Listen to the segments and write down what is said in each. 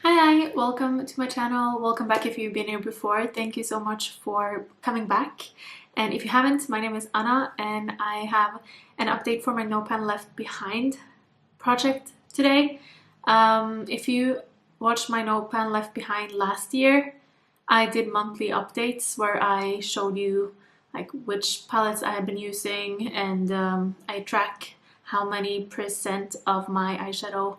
Hi, welcome to my channel. Welcome back if you've been here before. Thank you so much for coming back. And if you haven't, my name is Anna and I have an update for my No Pan Left Behind project today. If you watched my No Pan Left Behind last year, I did monthly updates where I showed you like which palettes I have been using, and I track how many percent of my eyeshadow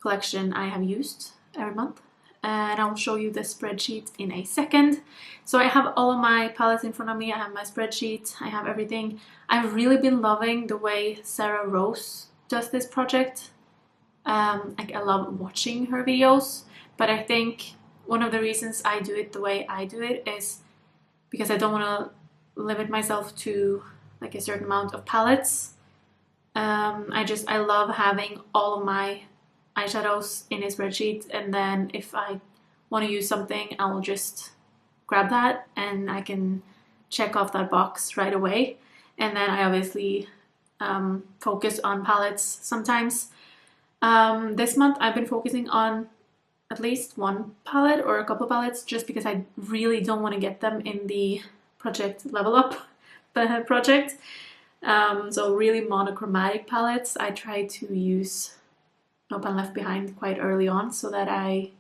collection I have used every month, and I'll show you the spreadsheet in a second. So I have all of my palettes in front of me. I have my spreadsheet, I have everything. I've really been loving the way Sarah Rose does this project. Like I love watching her videos, but I think one of the reasons I do it the way I do it is because I don't want to limit myself to like a certain amount of palettes. I love having all of my eyeshadows in a spreadsheet, and then if I want to use something, I'll just grab that and I can check off that box right away. And then I obviously focus on palettes sometimes. This month I've been focusing on at least one palette or a couple palettes, just because I really don't want to get them in the project Level Up project. So really monochromatic palettes I try to use No Pan Left Behind quite early on, so that I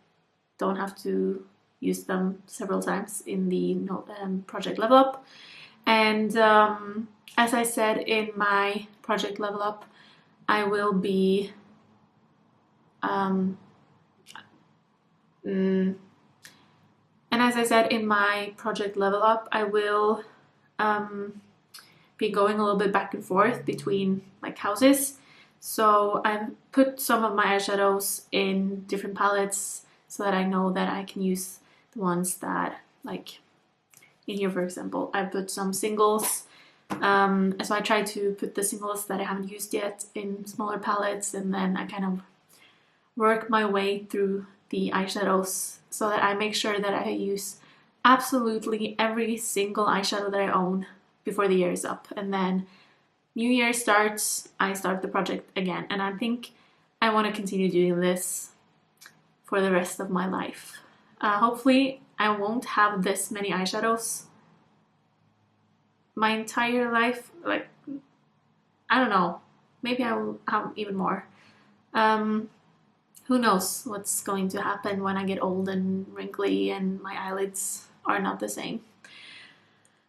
don't have to use them several times in the project Level Up. And as I said in my project Level Up, I will be and as I said in my project Level Up, I will be going a little bit back and forth between like houses. So I've put some of my eyeshadows in different palettes so that I know that I can use the ones that, like in here for example, I put some singles. So I try to put the singles that I haven't used yet in smaller palettes, and then I kind of work my way through the eyeshadows so that I make sure that I use absolutely every single eyeshadow that I own before the year is up. And then New Year starts, I start the project again, and I think I want to continue doing this for the rest of my life. Hopefully I won't have this many eyeshadows my entire life. Like, I don't know, maybe I will have even more. Who knows what's going to happen when I get old and wrinkly and my eyelids are not the same.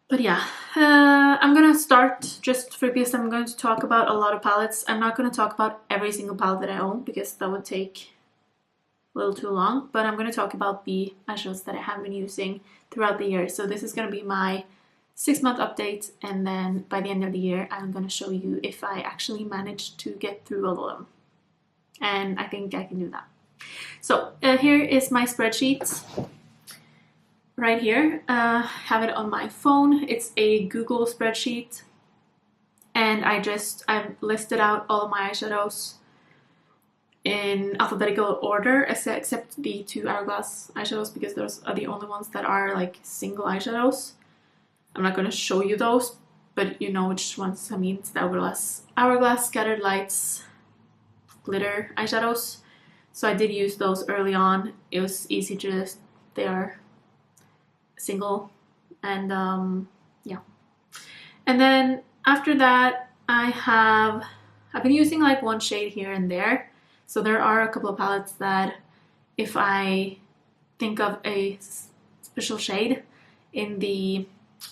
But yeah, I'm gonna start just for because I'm going to talk about a lot of palettes. I'm not gonna talk about every single palette that I own because that would take a little too long, but I'm gonna talk about the eyeshadows that I have been using throughout the year. So this is gonna be my 6-month update, and then by the end of the year I'm gonna show you if I actually managed to get through all of them. And I think I can do that. So here is my spreadsheet. Right here, have it on my phone. It's a Google spreadsheet, and I've listed out all of my eyeshadows in alphabetical order, except the 2 Hourglass eyeshadows, because those are the only ones that are like single eyeshadows. I'm not going to show you those, but you know which ones I mean. It's the Hourglass Scattered Lights glitter eyeshadows. So I did use those early on. It was easy to just, they are single, and yeah. And then after that I've been using like one shade here and there. So there are a couple of palettes that if I think of a special shade in the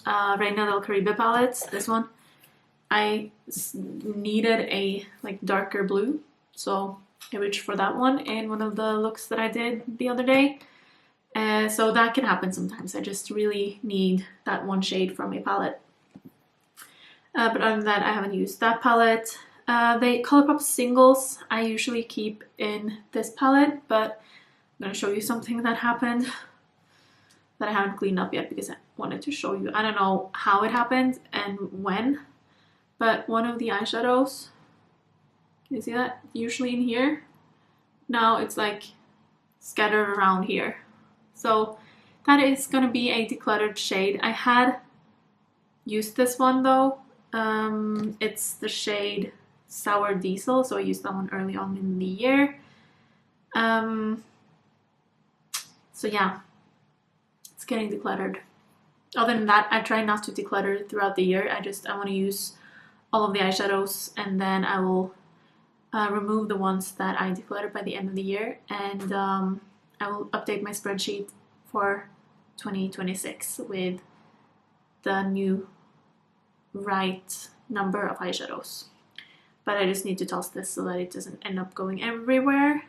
Reina del Caribe palette, this one, I needed a like darker blue, so I reached for that one in one of the looks that I did the other day. So that can happen sometimes. I just really need that one shade from a palette. But other than that, I haven't used that palette. The Colourpop singles I usually keep in this palette, but I'm going to show you something that happened that I haven't cleaned up yet because I wanted to show you. I don't know how it happened and when, but one of the eyeshadows, can you see that? Usually in here. Now it's like scattered around here. So that is going to be a decluttered shade. I had used this one though. It's the shade Sour Diesel, so I used that one early on in the year. So yeah, it's getting decluttered. Other than that, I try not to declutter throughout the year. I want to use all of the eyeshadows, and then I will remove the ones that I decluttered by the end of the year, and I will update my spreadsheet for 2026 with the new right number of eyeshadows. But I just need to toss this so that it doesn't end up going everywhere.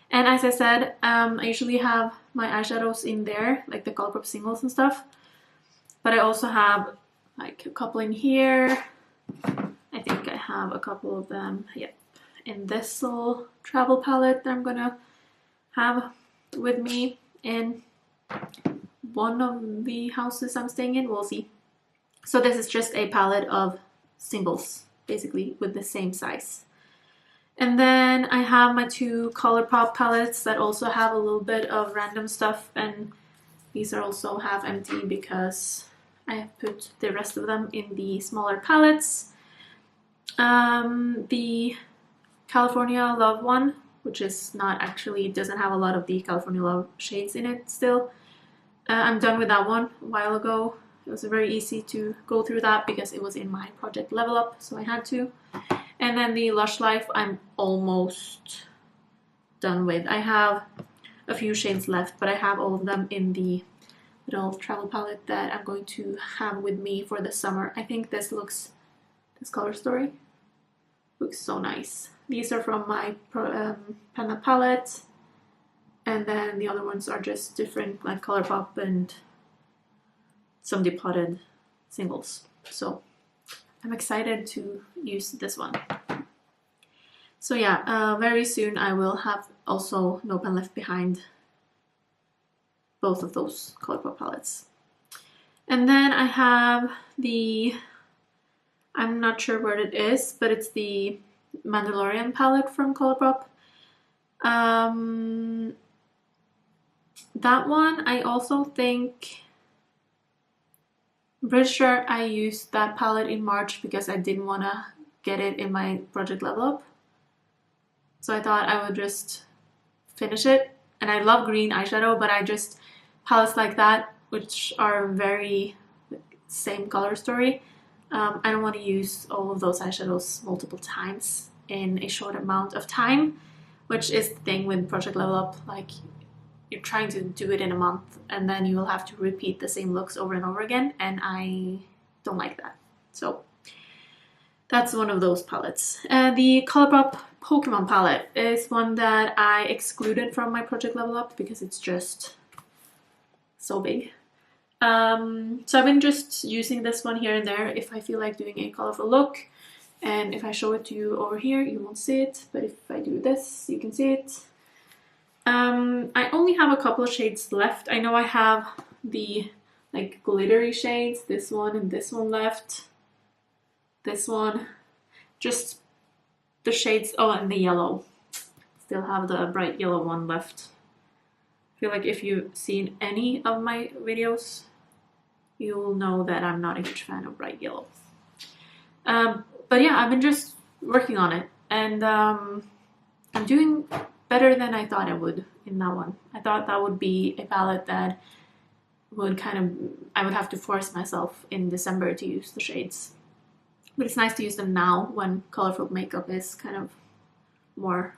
And as I said, I usually have my eyeshadows in there, like the Colourpop singles and stuff. But I also have like a couple in here. I think I have a couple of them, yep, in this little travel palette that I'm gonna have with me in one of the houses I'm staying in. We'll see. So this is just a palette of singles, basically, with the same size. And then I have my two Colourpop palettes that also have a little bit of random stuff, and these are also half empty because I have put the rest of them in the smaller palettes. The California Love one, which is not actually, doesn't have a lot of the California Love shades in it still. I'm done with that one a while ago. It was very easy to go through that because it was in my project Level Up, so I had to. And then the Lush Life I'm almost done with. I have a few shades left, but I have all of them in the little travel palette that I'm going to have with me for the summer. I think this Color Story looks so nice. These are from my Penna palette, and then the other ones are just different, like Colourpop and some depotted singles. So I'm excited to use this one. So yeah, very soon I will have also No Pen Left Behind, both of those Colourpop palettes. And then I have the, I'm not sure where it is, but it's the Mandalorian palette from Colourpop. That one I also think, I'm pretty sure I used that palette in March because I didn't want to get it in my project Level Up. So I thought I would just finish it. And I love green eyeshadow, but I just, palettes like that, which are very same color story, I don't want to use all of those eyeshadows multiple times in a short amount of time, which is the thing with Project Level Up. Like, you're trying to do it in a month and then you will have to repeat the same looks over and over again, and I don't like that. So that's one of those palettes. The Colourpop Pokemon palette is one that I excluded from my Project Level Up because it's just so big. So I've been just using this one here and there if I feel like doing a colorful look. And if I show it to you over here, you won't see it, but if I do this, you can see it. I only have a couple of shades left. I know I have the like glittery shades, this one and this one left. This one, just the shades, oh, and the yellow. Still have the bright yellow one left. I feel like if you've seen any of my videos, you'll know that I'm not a huge fan of bright yellow. But yeah, I've been just working on it, and I'm doing better than I thought I would in that one. I thought that would be a palette that would I would have to force myself in December to use the shades. But it's nice to use them now when colorful makeup is kind of more,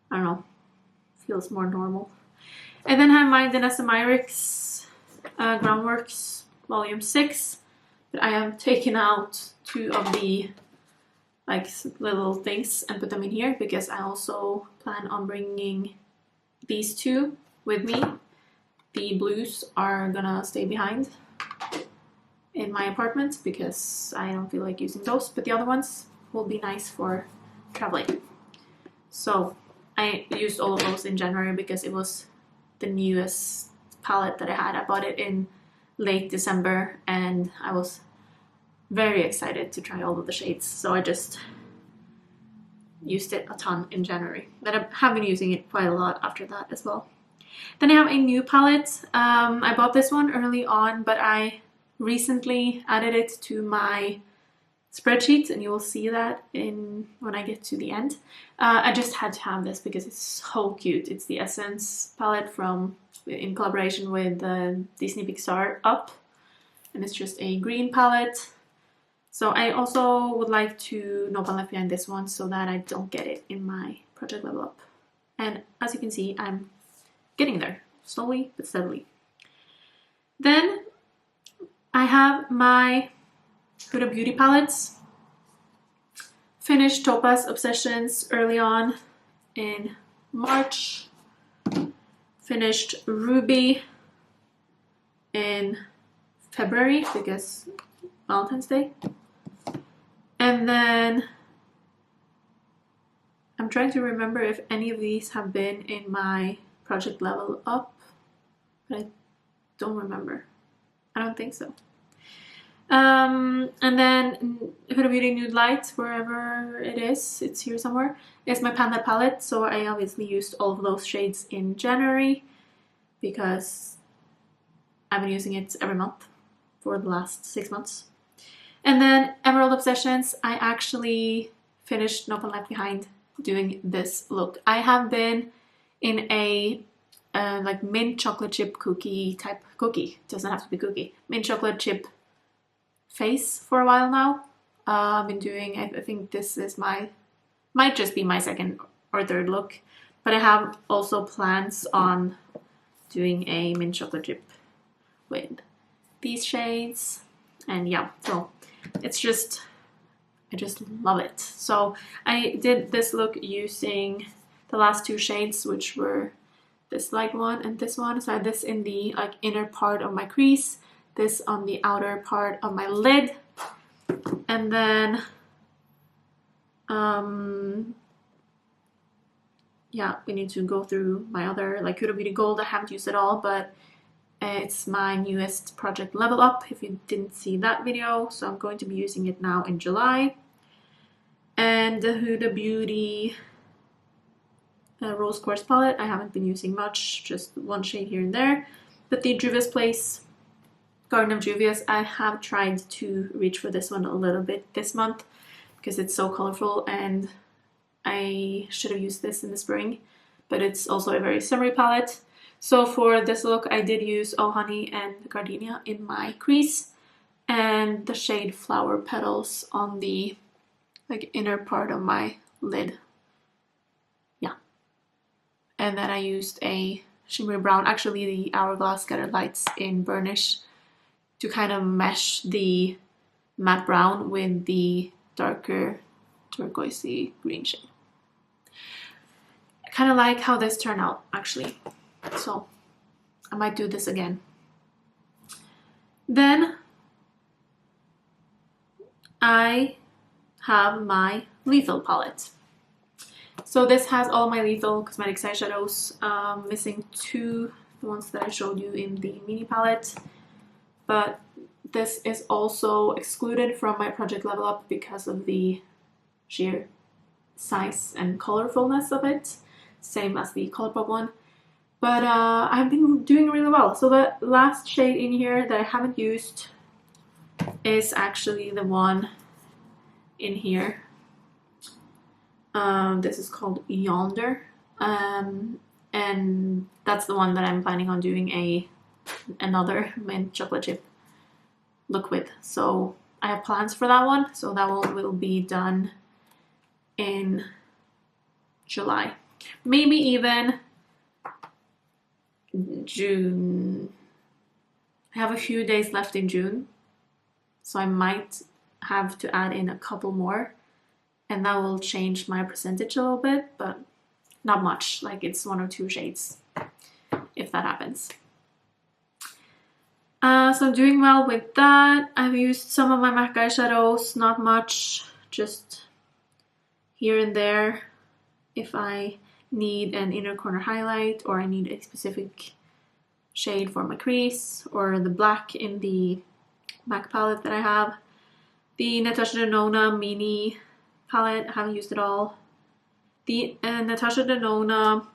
I don't know, feels more normal. And then I have my Danessa Myricks Groundworks Volume 6. But I have taken out 2 of the like little things and put them in here because I also plan on bringing these 2 with me. The blues are gonna stay behind in my apartment because I don't feel like using those, but the other ones will be nice for traveling. So I used all of those in January because it was the newest palette that I had. I bought it in late December and I was very excited to try all of the shades, so I just used it a ton in January, but I have been using it quite a lot after that as well. Then I have a new palette. I bought this one early on, but I recently added it to my spreadsheet, and you will see that in when I get to the end. I just had to have this because it's so cute. It's the Essence palette from in collaboration with Disney Pixar Up, and it's just a green palette. So I also would like to no pan left behind this one so that I don't get it in my project level up. And as you can see, I'm getting there slowly but steadily. Then I have my Huda Beauty palettes. Finished Topaz Obsessions early on in March. Finished Ruby in February because Valentine's Day. And then I'm trying to remember if any of these have been in my project level up, but I don't remember. I don't think so. And then Huda Beauty Nude Light, wherever it is, it's here somewhere, is my Panda palette. So I obviously used all of those shades in January because I've been using it every month for the last 6 months. And then Emerald Obsessions, I actually finished No One Left Behind doing this look. I have been in a like mint chocolate chip cookie type cookie. It doesn't have to be cookie. Mint chocolate chip face for a while now. I've been doing, I think this is might just be my second or third look, but I have also plans on doing a mint chocolate chip with these shades. And yeah, so it's just, I just love it. So I did this look using the last two shades, which were this light one and this one. So I had this in the like inner part of my crease, this on the outer part of my lid, and then yeah, we need to go through my other like Huda Beauty Gold. I haven't used it all, but it's my newest project level up if you didn't see that video, so I'm going to be using it now in July. And the Huda Beauty Rose Quartz palette I haven't been using much, just one shade here and there. But the Juvia's Place Garden of Juvia's, I have tried to reach for this one a little bit this month because it's so colorful, and I should have used this in the spring, but it's also a very summery palette. So for this look, I did use Oh Honey and Gardenia in my crease, and the shade Flower Petals on the like inner part of my lid. Yeah. And then I used a shimmery brown, actually the Hourglass Scattered Lights in Burnish, to kind of mesh the matte brown with the darker turquoisey green shade. I kind of like how this turned out, actually. So I might do this again. Then I have my Lethal palette. So this has all my Lethal Cosmetics eyeshadows, missing two, the ones that I showed you in the mini palette. But this is also excluded from my project level up because of the sheer size and colorfulness of it, same as the Colourpop one. But I've been doing really well. So the last shade in here that I haven't used is actually the one in here. This is called Yonder, and that's the one that I'm planning on doing another mint chocolate chip look with. So I have plans for that one. So that one will be done in July, maybe even June. I have a few days left in June, so I might have to add in a couple more, and that will change my percentage a little bit, but not much, like it's 1 or 2 shades if that happens. So I'm doing well with that. I've used some of my MAC eyeshadows, not much, just here and there if I need an inner corner highlight or I need a specific shade for my crease, or the black in the MAC palette that I have. The Natasha Denona mini palette, I haven't used it all. The Natasha Denona,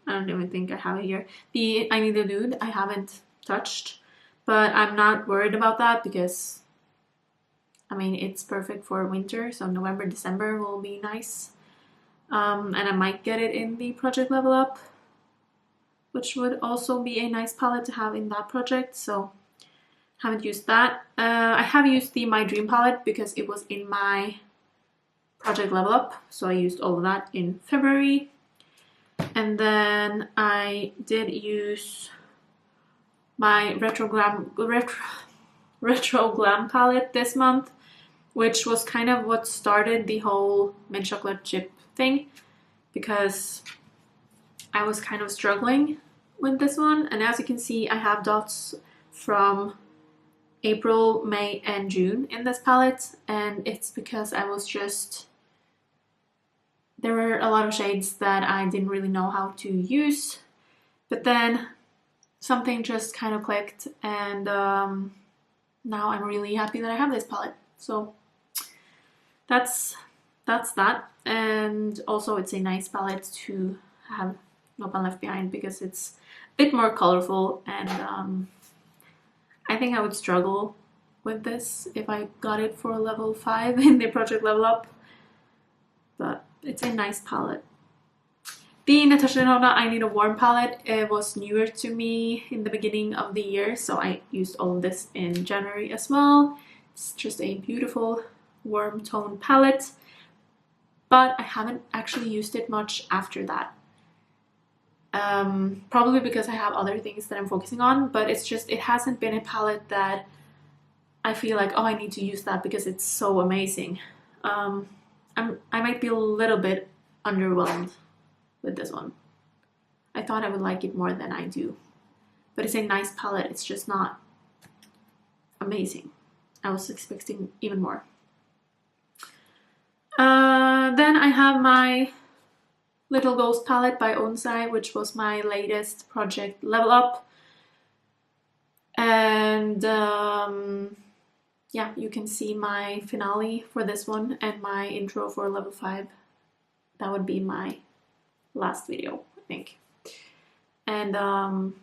I don't even think I have it here. The I Need a Nude, I haven't touched, but I'm not worried about that because I mean, it's perfect for winter, so November, December will be nice. And I might get it in the Project Level Up, which would also be a nice palette to have in that project, so haven't used that. I have used the My Dream palette because it was in my Project Level Up, so I used all of that in February. And then I did use my Retro Glam palette this month, which was kind of what started the whole mint chocolate chip thing, because I was kind of struggling with this one. And as you can see, I have dots from April, May, and June in this palette, and it's because I was just... there were a lot of shades that I didn't really know how to use, but then something just kind of clicked, and now I'm really happy that I have this palette. So that's that. And also it's a nice palette to have No Pan Left Behind because it's a bit more colorful, and I think I would struggle with this if I got it for level 5 in the Project Level Up, but it's a nice palette. The Natasha Denona I Need a Warm palette, it was newer to me in the beginning of the year, so I used all of this in January as well. It's just a beautiful warm tone palette, but I haven't actually used it much after that. Probably because I have other things that I'm focusing on, but it's just, it hasn't been a palette that I feel like, oh, I need to use that because it's so amazing. I might be a little bit underwhelmed with this one. I thought I would like it more than I do, but it's a nice palette. It's just not amazing. I was expecting even more. Then I have my Little Ghost palette by Onsai, which was my latest Project Level Up. And yeah, you can see my finale for this one and my intro for level 5. That would be my last video, I think. And no,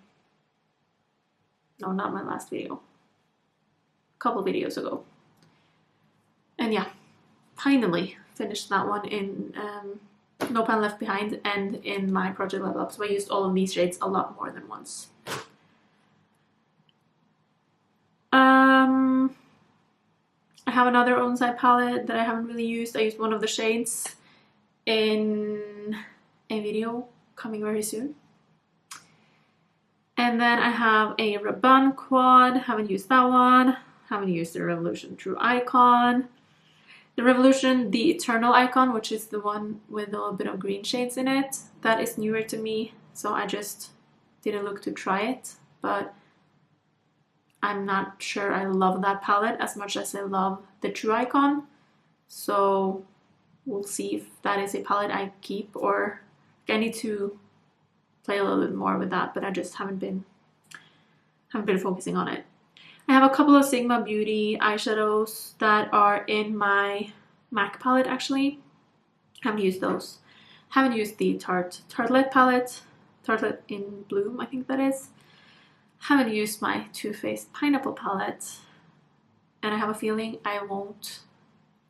not my last video. A couple videos ago. And yeah, finally finished that one in No Pan Left Behind and in my Project Level Up. So I used all of these shades a lot more than once. I have another Onsai palette that I haven't really used. I used one of the shades in a video coming very soon. And then I have a Rabanne quad. Haven't used that one. Haven't used the Revolution True Icon. The Revolution, the Eternal Icon, which is the one with a little bit of green shades in it, that is newer to me, so I just didn't look to try it, but I'm not sure I love that palette as much as I love the True Icon, so we'll see if that is a palette I keep, or I need to play a little bit more with that, but I just haven't been focusing on it. I have a couple of Sigma Beauty eyeshadows that are in my MAC palette actually. Haven't used those. Haven't used the Tartelette palette. Tartelette in Bloom, I think that is. Haven't used my Too Faced Pineapple palette. And I have a feeling I won't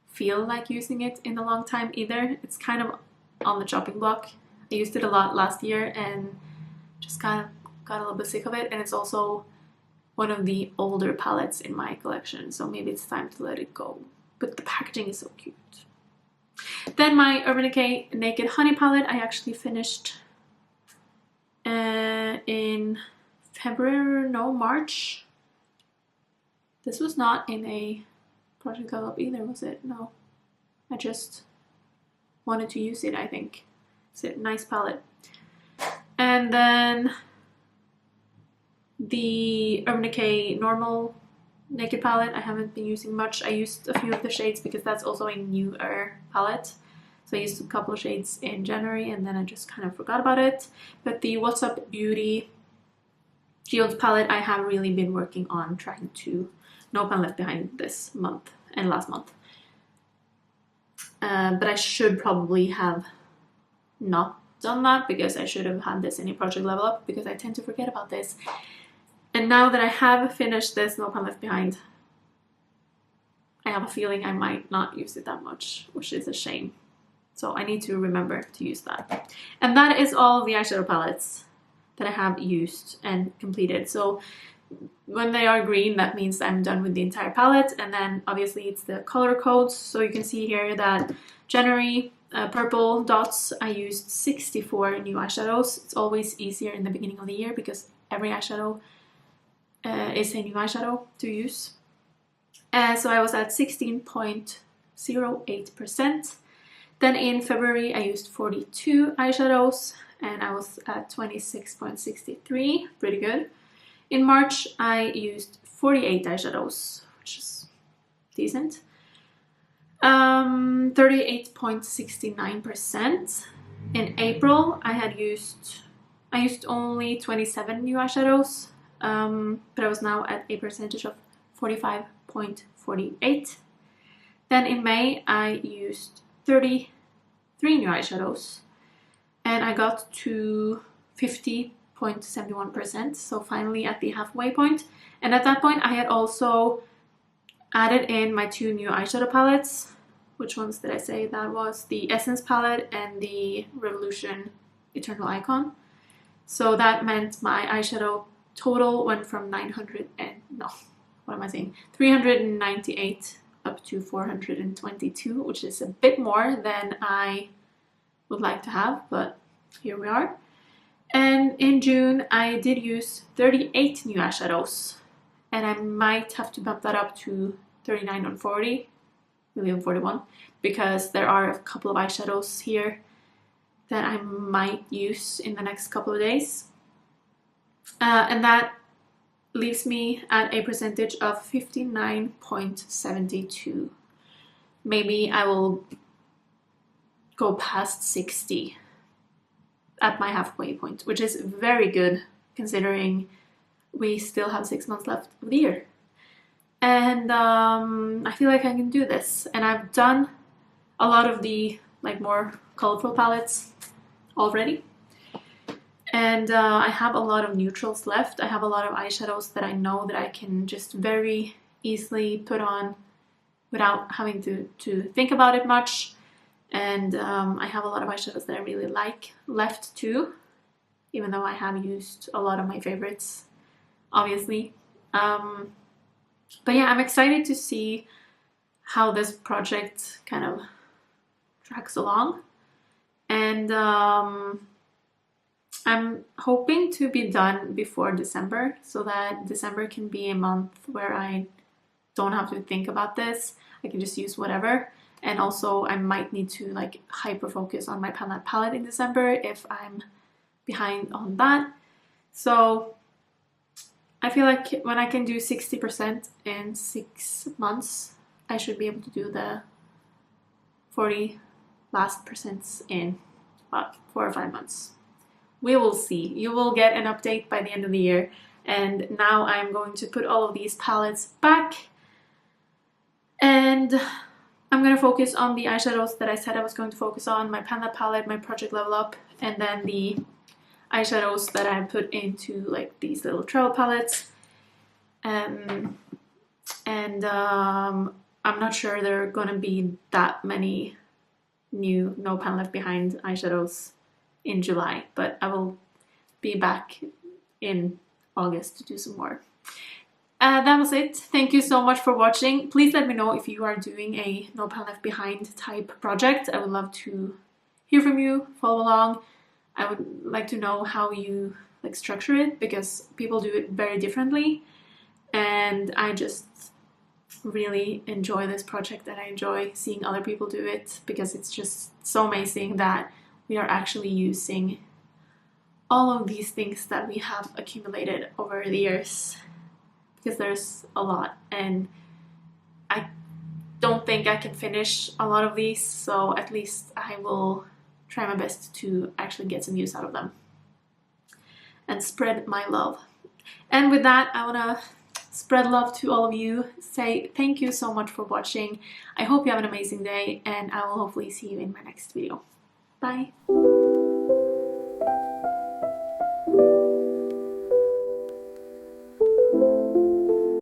feel like using it in a long time either. It's kind of on the chopping block. I used it a lot last year and just kind of got a little bit sick of it. And it's also one of the older palettes in my collection, so maybe it's time to let it go. But the packaging is so cute. Then my Urban Decay Naked Honey palette, I actually finished in March. This was not in a Project Level Up either, was it? No. I just wanted to use it, I think. It's a nice palette. And then the Urban Decay Normal Naked palette I haven't been using much. I used a few of the shades because that's also a newer palette. So I used a couple of shades in January and then I just kind of forgot about it. But the What's Up Beauty Geodes palette I have really been working on trying to No Pan Left Behind this month and last month. But I should probably have not done that because I should have had this in a Project Level Up because I tend to forget about this. And now that I have finished this No Pan Left Behind, I have a feeling I might not use it that much, which is a shame. So I need to remember to use that. And that is all the eyeshadow palettes that I have used and completed. So when they are green, that means I'm done with the entire palette. And then obviously it's the color codes. So you can see here that January purple dots, I used 64 new eyeshadows. It's always easier in the beginning of the year because every eyeshadow is a new eyeshadow to use. So I was at 16.08%. Then in February I used 42 eyeshadows and I was at 26.63, pretty good. In March I used 48 eyeshadows, which is decent. 38.69%. In April I used only 27 new eyeshadows, but I was now at a percentage of 45.48. Then in May I used 33 new eyeshadows and I got to 50.71%, so finally at the halfway point. And at that point I had also added in my 2 new eyeshadow palettes. Which ones did I say? That was the Essence palette and the Revolution Eternal Icon. So that meant my eyeshadow total went from 398 up to 422, which is a bit more than I would like to have, but here we are. And in June I did use 38 new eyeshadows, and I might have to bump that up to 39 or 40, maybe on 41, because there are a couple of eyeshadows here that I might use in the next couple of days. And that leaves me at a percentage of 59.72. Maybe I will go past 60 at my halfway point, which is very good considering we still have 6 months left of the year. And I feel like I can do this. And I've done a lot of the more colorful palettes already. And I have a lot of neutrals left. I have a lot of eyeshadows that I know that I can just very easily put on without having to think about it much. And I have a lot of eyeshadows that I really like left too, even though I have used a lot of my favorites, obviously. But yeah, I'm excited to see how this project kind of tracks along. And I'm hoping to be done before December, so that December can be a month where I don't have to think about this. I can just use whatever. And also I might need to hyper focus on my palette in December if I'm behind on that. So I feel like when I can do 60% in 6 months, I should be able to do the 40 last percents in about 4 or 5 months. We will see. You will get an update by the end of the year. And now I'm going to put all of these palettes back. And I'm going to focus on the eyeshadows that I said I was going to focus on. My palette, my Project Level Up, and then the eyeshadows that I put into these little travel palettes. I'm not sure there are gonna be that many new No Pan Left Behind eyeshadows in July, but I will be back in August to do some more. That was it. Thank you so much for watching. Please let me know if you are doing a No Pan Left Behind type project. I would love to hear from you, follow along. I would like to know how you structure it, because people do it very differently, and I just really enjoy this project and I enjoy seeing other people do it, because it's just so amazing that we are actually using all of these things that we have accumulated over the years, because there's a lot and I don't think I can finish a lot of these, so at least I will try my best to actually get some use out of them and spread my love. And with that, I want to spread love to all of you, say thank you so much for watching. I hope you have an amazing day, and I will hopefully see you in my next video. Bye!